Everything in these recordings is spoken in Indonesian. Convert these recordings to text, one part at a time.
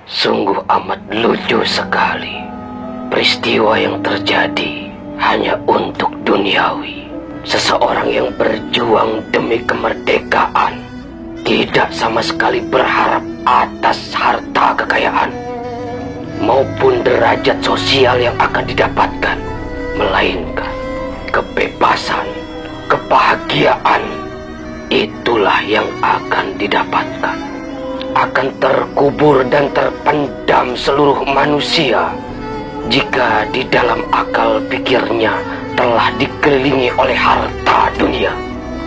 Sungguh amat lucu sekali. Peristiwa yang terjadi hanya untuk duniawi. Seseorang yang berjuang demi kemerdekaan tidak sama sekali berharap atas harta kekayaan maupun derajat sosial yang akan didapatkan, melainkan kebebasan, kebahagiaan. Itulah yang akan didapatkan. Akan terkubur dan terpendam seluruh manusia jika di dalam akal pikirnya telah dikelilingi oleh harta dunia.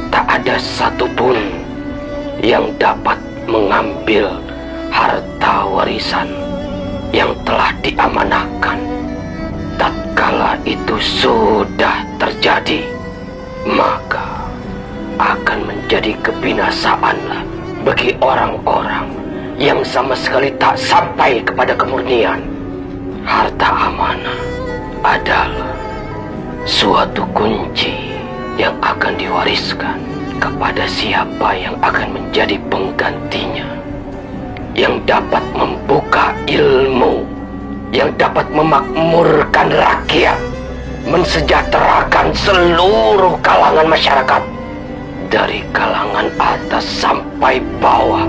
Tak ada satupun yang dapat mengambil harta warisan yang telah diamanahkan. Tatkala itu sudah terjadi, maka akan menjadi kebinasaanlah bagi orang-orang yang sama sekali tak sampai kepada kemurnian. Harta amanah adalah suatu kunci yang akan diwariskan kepada siapa yang akan menjadi penggantinya, yang dapat membuka ilmu, yang dapat memakmurkan rakyat, mensejahterakan seluruh kalangan masyarakat, dari kalangan atas sampai bawah,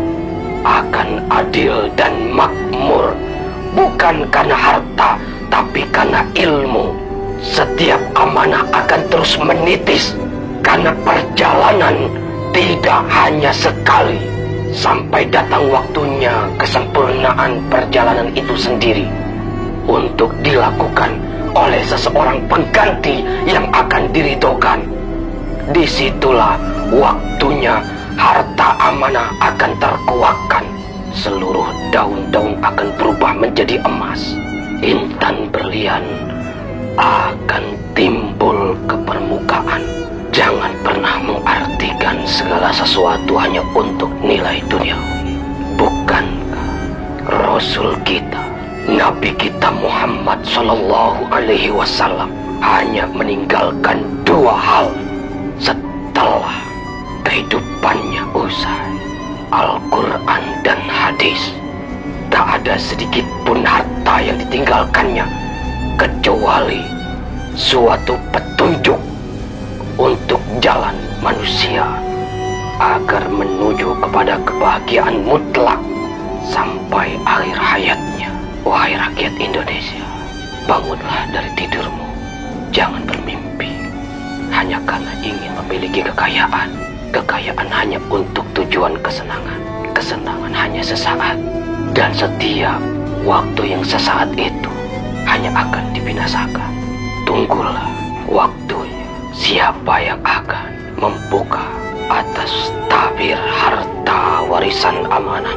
akan adil dan makmur, bukan karena harta, tapi karena ilmu. Setiap amanah akan terus menitis, karena perjalanan tidak hanya sekali. Sampai datang waktunya kesempurnaan perjalanan itu sendiri untuk dilakukan oleh seseorang pengganti yang akan diridhokan. Disitulah waktunya harta amanah akan terkuakkan. Seluruh daun-daun akan berubah menjadi emas. Intan berlian akan timbul ke permukaan. Jangan pernah mengartikan segala sesuatu hanya untuk nilai duniawi. Bukankah Rasul kita, Nabi kita Muhammad Sallallahu Alaihi Wasallam hanya meninggalkan dua hal setelah kehidupannya usai: Al-Quran dan hadis. Tak ada sedikit pun harta yang ditinggalkannya kecuali suatu petunjuk untuk jalan manusia agar menuju kepada kebahagiaan mutlak sampai akhir hayatnya. Wahai rakyat Indonesia, bangunlah dari tidurmu. Jangan bermimpi hanya karena ingin memiliki kekayaan. Kekayaan hanya untuk tujuan kesenangan. Kesenangan hanya sesaat, dan setiap waktu yang sesaat itu hanya akan dibinasakan. Tunggulah waktunya. Siapa yang akan membuka atas tabir harta warisan amanah,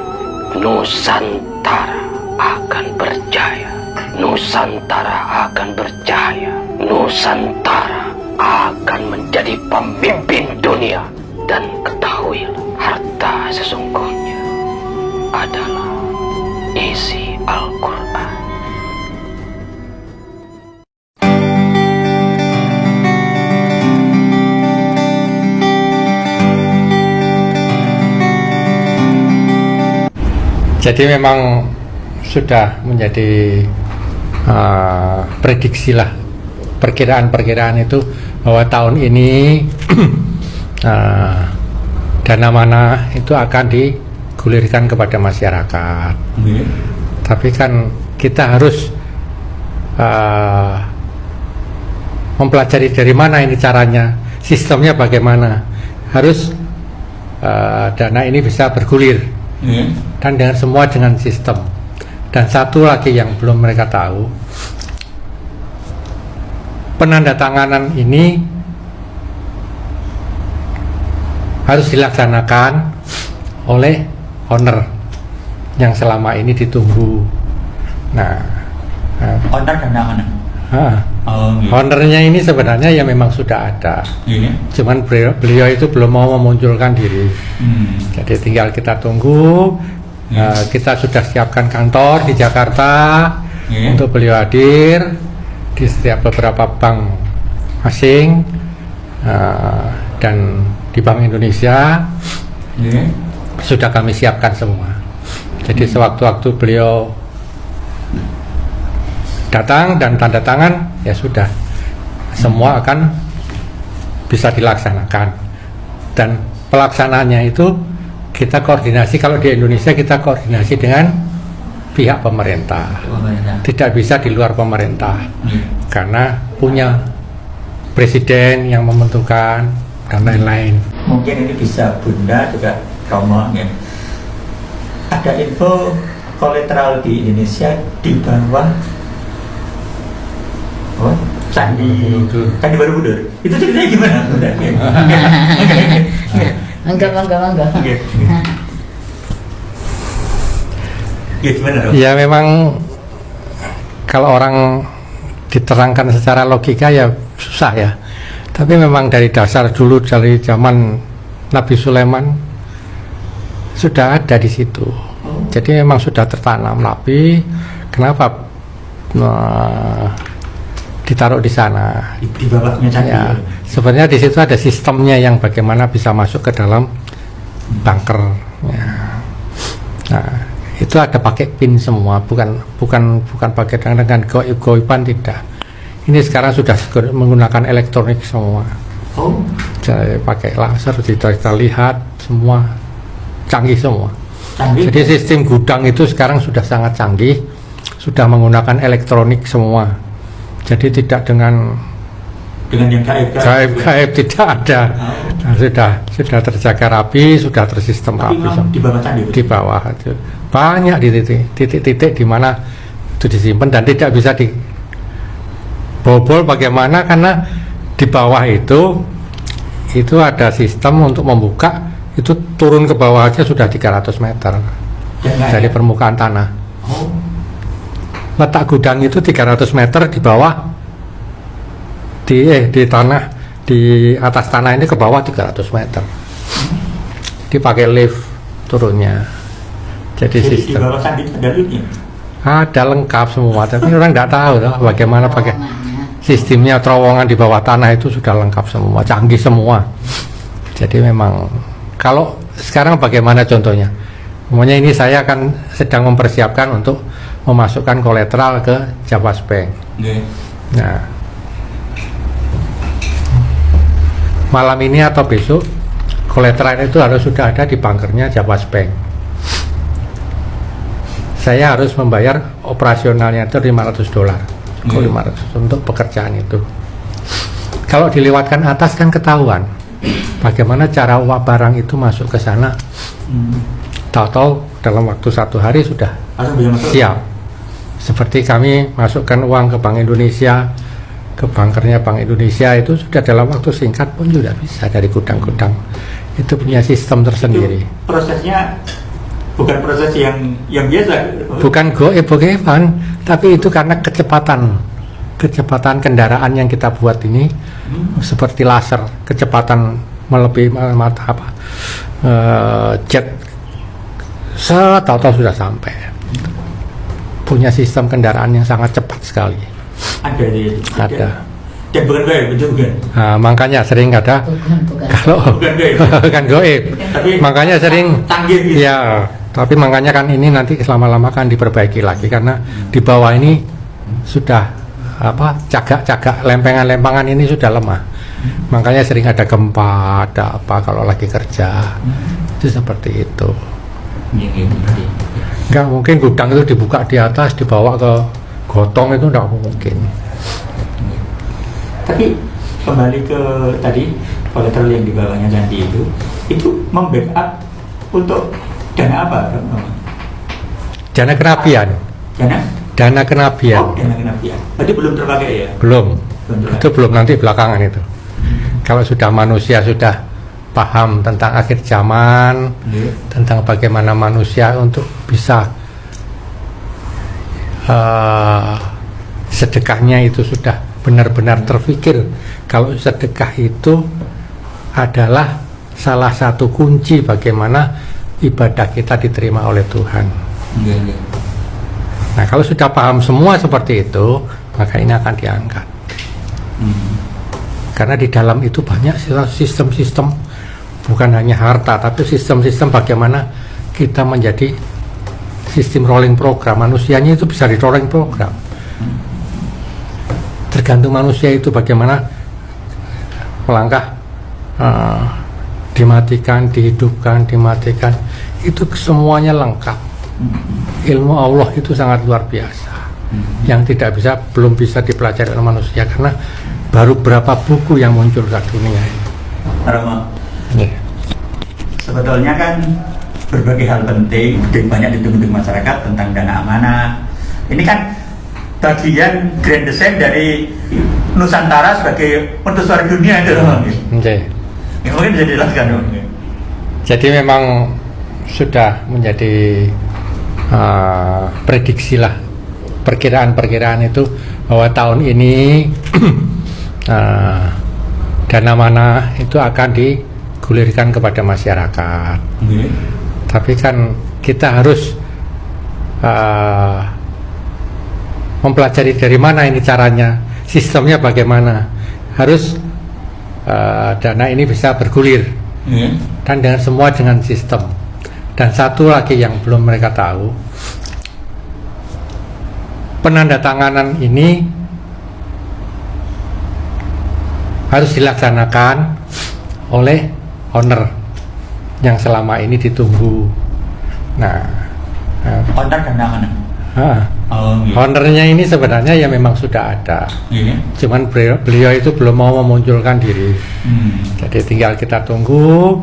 Nusantara akan berjaya. Nusantara akan berjaya. Nusantara akan menjadi pemimpin dunia. Dan ketahuilah, harta sesungguhnya adalah isi Al-Quran. Jadi memang sudah menjadi prediksi lah, perkiraan-perkiraan itu bahwa tahun ini dana mana itu akan digulirkan kepada masyarakat. Tapi kan kita harus mempelajari dari mana ini caranya, sistemnya bagaimana. Harus dana ini bisa bergulir. Dan dengan semua dengan sistem. Dan satu lagi yang belum mereka tahu, penandatanganan ini harus dilaksanakan oleh owner yang selama ini ditunggu. Owner dan mana? Ownernya ini sebenarnya ya memang sudah ada. Cuman beliau itu belum mau memunculkan diri. Jadi tinggal kita tunggu. Kita sudah siapkan kantor di Jakarta untuk beliau hadir di setiap beberapa bank asing dan di Bank Indonesia. Sudah kami siapkan semua. Jadi sewaktu-waktu beliau datang dan tanda tangan, ya sudah, semua akan bisa dilaksanakan. Dan pelaksanaannya itu kita koordinasi, kalau di Indonesia kita koordinasi dengan pihak pemerintah. Tidak bisa di luar pemerintah, karena punya presiden yang menentukan dan lain-lain. Mungkin ini bisa Bunda juga Romo ya. Ada info kolateral di Indonesia di bawah Candi Borobudur. Itu ceritanya gimana? Enggak. Ya memang kalau orang diterangkan secara logika ya susah ya. Tapi memang dari dasar dulu, dari zaman Nabi Sulaiman sudah ada di situ. Jadi memang sudah tertanam. Nabi kenapa ditaruh di sana? Di bawahnya candi. Ya, sebenarnya di situ ada sistemnya yang bagaimana bisa masuk ke dalam bunker. Ya. Nah, itu ada pakai pin semua, bukan pakai dengan goib-goiban, tidak. Ini sekarang sudah menggunakan elektronik semua. Jadi pakai laser, kita lihat semua canggih semua. Jadi sistem gudang itu sekarang sudah sangat canggih, sudah menggunakan elektronik semua. Jadi tidak dengan yang gaib tidak ada. Nah, sudah terjaga rapi, sudah tersistem rapi. Di bawah candi. Di bawah itu banyak di titik-titik di mana itu disimpan dan tidak bisa dibobol. Bagaimana? Karena di bawah itu ada sistem untuk membuka, itu turun ke bawah aja sudah 300 meter dari permukaan tanah. Letak gudang itu 300 meter di bawah, di tanah, di atas tanah ini ke bawah 300 meter. Dipakai lift turunnya. Jadi sistem. Di bawah candi ada liftnya? Ada lengkap semua, tapi orang nggak tahu loh, bagaimana pakai sistemnya. Terowongan di bawah tanah itu sudah lengkap semua, canggih semua. Jadi memang kalau sekarang bagaimana contohnya? Semuanya ini saya akan sedang mempersiapkan untuk memasukkan kolateral ke Javas Bank. Nah, malam ini atau besok kolateral itu harus sudah ada di bunkernya Javas Bank. Saya harus membayar operasionalnya itu $500, $500 untuk pekerjaan itu. Kalau dilewatkan atas kan ketahuan bagaimana cara barang itu masuk ke sana. Tahu-tahu dalam waktu 1 hari sudah siap. Seperti kami masukkan uang ke Bank Indonesia, ke bunkernya Bank Indonesia, itu sudah dalam waktu singkat pun sudah bisa dari gudang-gudang. Itu punya sistem tersendiri. Itu prosesnya bukan proses yang biasa. Bukan goib-goiban, tapi itu karena kecepatan kendaraan yang kita buat ini seperti laser, kecepatan melebihi jet, tahu-tahu sudah sampai. Punya sistem kendaraan yang sangat cepat sekali. Ada. Dan bukan goib, itu bukan. Nah, makanya sering ada kalau bukan goib. Makanya sering tanggih gitu. Ya, tapi makanya kan ini nanti lama-lama kan diperbaiki lagi karena di bawah ini sudah cagak-cagak, lempengan-lempengan ini sudah lemah. Makanya sering ada gempa, ada apa kalau lagi kerja. Itu seperti itu. Enggak mungkin gudang itu dibuka di atas, dibawa ke gotong, itu enggak mungkin. Tapi kembali ke tadi kolateral yang di bawahnya candi itu membackup untuk dana apa? Dana kenabian. Dana kenabian. Oh, dana kenabian. Berarti belum terpakai ya? Belum. Itu belum, nanti belakangan itu. Kalau sudah manusia sudah paham tentang akhir zaman, tentang bagaimana manusia untuk bisa sedekahnya itu sudah benar-benar terpikir kalau sedekah itu adalah salah satu kunci bagaimana ibadah kita diterima oleh Tuhan. Nah, kalau sudah paham semua seperti itu, maka ini akan diangkat. Karena di dalam itu banyak sistem-sistem, bukan hanya harta, tapi sistem-sistem bagaimana kita menjadi sistem rolling program. Manusianya itu bisa di rolling program. Tergantung manusia itu bagaimana melangkah, dimatikan, dihidupkan, dimatikan. Itu semuanya lengkap. Ilmu Allah itu sangat luar biasa. Yang belum bisa dipelajari oleh manusia karena baru berapa buku yang muncul ke dunia ini. Romo, sebetulnya kan berbagai hal penting banyak ditunggu masyarakat tentang dana amanah. Ini kan bagian grand design dari Nusantara sebagai mercusuar dunia itu, Romo. Mungkin bisa dijelaskan, Romo. Jadi memang sudah menjadi prediksi lah, perkiraan itu bahwa tahun ini dana mana itu akan digulirkan kepada masyarakat. Tapi kan kita harus mempelajari dari mana ini caranya, sistemnya bagaimana. Harus dana ini bisa bergulir dan dengan sistem. Dan satu lagi yang belum mereka tahu, penandatanganan ini harus dilaksanakan oleh owner yang selama ini ditunggu. Nah, owner dana mana? Ownernya ini sebenarnya ya memang sudah ada, cuman beliau itu belum mau memunculkan diri. Jadi tinggal kita tunggu.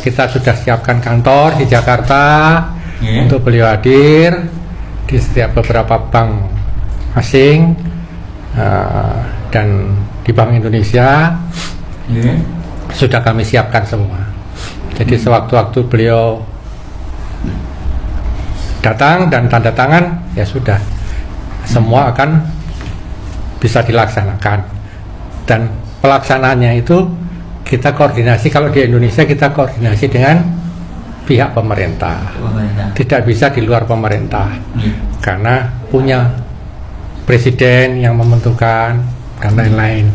Kita sudah siapkan kantor di Jakarta untuk beliau hadir di setiap beberapa bank asing dan di Bank Indonesia sudah kami siapkan semua. Jadi sewaktu-waktu beliau datang dan tanda tangan, ya sudah semua akan bisa dilaksanakan. Dan pelaksanaannya itu kita koordinasi, kalau di Indonesia kita koordinasi dengan pihak pemerintah. Tidak bisa di luar pemerintah karena punya presiden yang menentukan dan lain-lain.